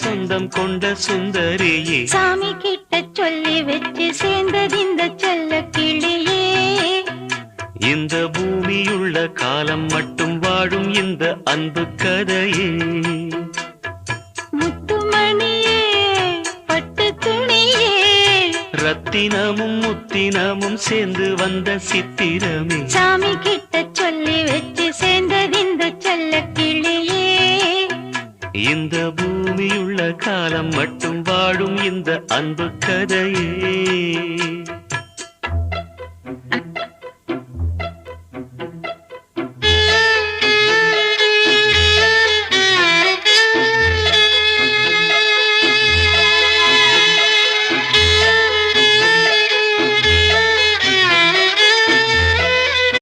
சொந்தம் கொண்ட சுந்தரியே, சாமி கிட்ட சொல்லி வச்சு சேர்ந்ததிந்த செல்ல கிளியே. இந்த பூமியுள்ள காலம் மட்டும் வாழும் இந்த அன்பு கதையே. முத்துமணியே பட்டு துணியே, ரத்தினமும் முத்தினமும் சேர்ந்து வந்த சித்திரமே, சாமி கிட்ட சொல்லி வச்சு சேர்ந்ததிந்த செல்ல கிளியே. இந்த பூமியுள்ள காலம் மட்டும் வாழும் இந்த அன்பு கதையே.